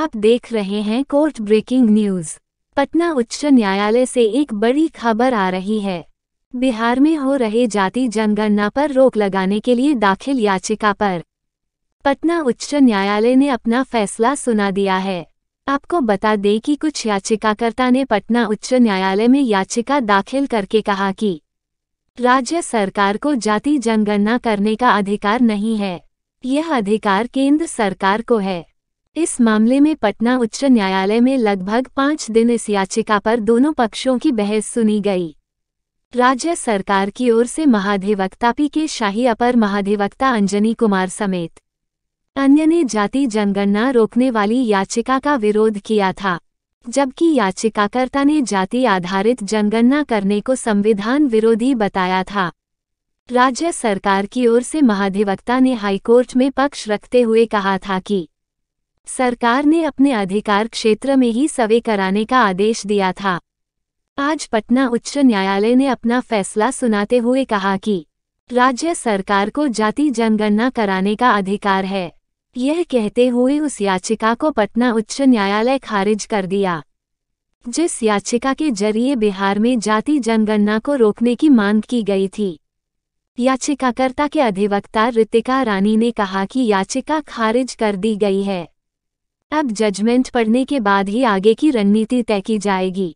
आप देख रहे हैं कोर्ट ब्रेकिंग न्यूज। पटना उच्च न्यायालय से एक बड़ी खबर आ रही है। बिहार में हो रहे जाति जनगणना पर रोक लगाने के लिए दाखिल याचिका पर पटना उच्च न्यायालय ने अपना फैसला सुना दिया है। आपको बता दें कि कुछ याचिकाकर्ता ने पटना उच्च न्यायालय में याचिका दाखिल करके कहा कि राज्य सरकार को जाति जनगणना करने का अधिकार नहीं है, यह अधिकार केंद्र सरकार को है। इस मामले में पटना उच्च न्यायालय में लगभग 5 दिन इस याचिका पर दोनों पक्षों की बहस सुनी गई। राज्य सरकार की ओर से महाधिवक्ता पी.के. शाही, अपर महाधिवक्ता अंजनी कुमार समेत अन्य ने जाति जनगणना रोकने वाली याचिका का विरोध किया था, जबकि याचिकाकर्ता ने जाति आधारित जनगणना करने को संविधान विरोधी बताया था। राज्य सरकार की ओर से महाधिवक्ता ने हाईकोर्ट में पक्ष रखते हुए कहा था कि सरकार ने अपने अधिकार क्षेत्र में ही सर्वे कराने का आदेश दिया था। आज पटना उच्च न्यायालय ने अपना फैसला सुनाते हुए कहा कि राज्य सरकार को जाति जनगणना कराने का अधिकार है। यह कहते हुए उस याचिका को पटना उच्च न्यायालय खारिज कर दिया, जिस याचिका के जरिए बिहार में जाति जनगणना को रोकने की मांग की गई थी। याचिकाकर्ता के अधिवक्ता ऋतिका रानी ने कहा कि याचिका खारिज कर दी गई है। अब जजमेंट पढ़ने के बाद ही आगे की रणनीति तय की जाएगी।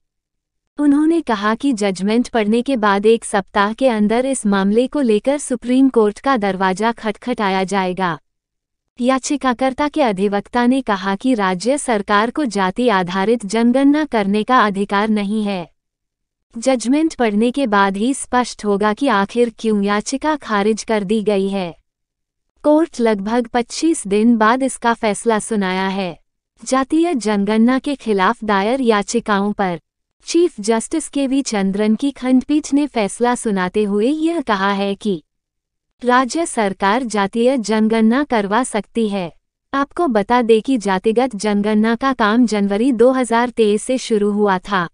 उन्होंने कहा कि जजमेंट पढ़ने के बाद 1 सप्ताह के अंदर इस मामले को लेकर सुप्रीम कोर्ट का दरवाजा खटखटाया जाएगा। याचिकाकर्ता के अधिवक्ता ने कहा कि राज्य सरकार को जाति आधारित जनगणना करने का अधिकार नहीं है। जजमेंट पढ़ने के बाद ही स्पष्ट होगा कि आखिर क्यों याचिका खारिज कर दी गई है। कोर्ट लगभग 25 दिन बाद इसका फैसला सुनाया है। जातीय जनगणना के खिलाफ दायर याचिकाओं पर चीफ जस्टिस के.वी. चंद्रन की खंडपीठ ने फैसला सुनाते हुए यह कहा है कि राज्य सरकार जातीय जनगणना करवा सकती है। आपको बता दें कि जातिगत जनगणना का काम जनवरी 2023 से शुरू हुआ था।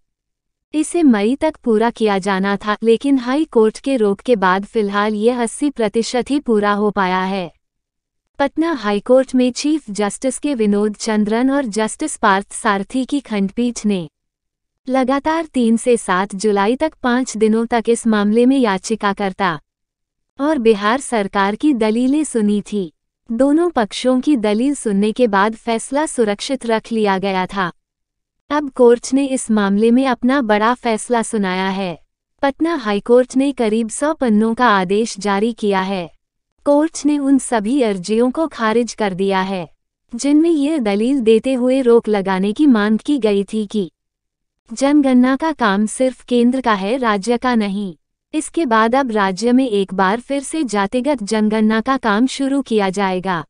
इसे मई तक पूरा किया जाना था, लेकिन हाई कोर्ट के रोक के बाद फिलहाल यह 80% ही पूरा हो पाया है। पटना हाईकोर्ट में चीफ जस्टिस के विनोद चंद्रन और जस्टिस पार्थ सारथी की खंडपीठ ने लगातार 3 से 7 जुलाई तक 5 दिनों तक इस मामले में याचिकाकर्ता और बिहार सरकार की दलीलें सुनी थी। दोनों पक्षों की दलील सुनने के बाद फैसला सुरक्षित रख लिया गया था। अब कोर्ट ने इस मामले में अपना बड़ा फैसला सुनाया है। पटना हाईकोर्ट ने करीब 100 पन्नों का आदेश जारी किया है। कोर्ट ने उन सभी अर्जियों को खारिज कर दिया है जिनमें यह दलील देते हुए रोक लगाने की मांग की गई थी कि जनगणना का काम सिर्फ केंद्र का है, राज्य का नहीं। इसके बाद अब राज्य में एक बार फिर से जातिगत जनगणना का काम शुरू किया जाएगा।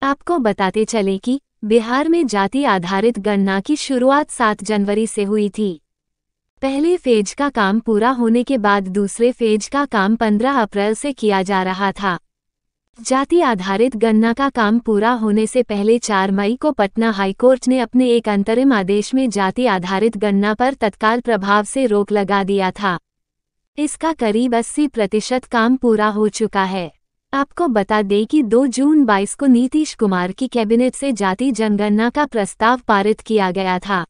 आपको बताते चले कि बिहार में जाति आधारित गणना की शुरुआत 7 जनवरी से हुई थी। पहले फेज का काम पूरा होने के बाद दूसरे फेज का काम 15 अप्रैल से किया जा रहा था। जाति आधारित गणना का काम पूरा होने से पहले 4 मई को पटना हाईकोर्ट ने अपने एक अंतरिम आदेश में जाति आधारित गणना पर तत्काल प्रभाव से रोक लगा दिया था। इसका करीब 80% काम पूरा हो चुका है। आपको बता दें कि 2 जून 22 को नीतीश कुमार की कैबिनेट से जाति जनगणना का प्रस्ताव पारित किया गया था।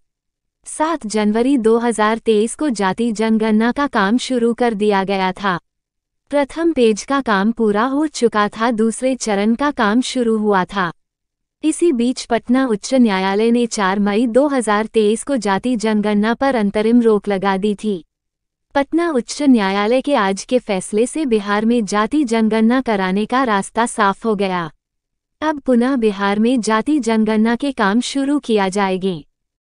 7 जनवरी 2023 को जाति जनगणना का काम शुरू कर दिया गया था। प्रथम पेज का काम पूरा हो चुका था, दूसरे चरण का काम शुरू हुआ था। इसी बीच पटना उच्च न्यायालय ने 4 मई 2023 को जाति जनगणना पर अंतरिम रोक लगा दी थी। पटना उच्च न्यायालय के आज के फैसले से बिहार में जाति जनगणना कराने का रास्ता साफ हो गया। अब पुनः बिहार में जाति जनगणना के काम शुरू किया जाएंगे।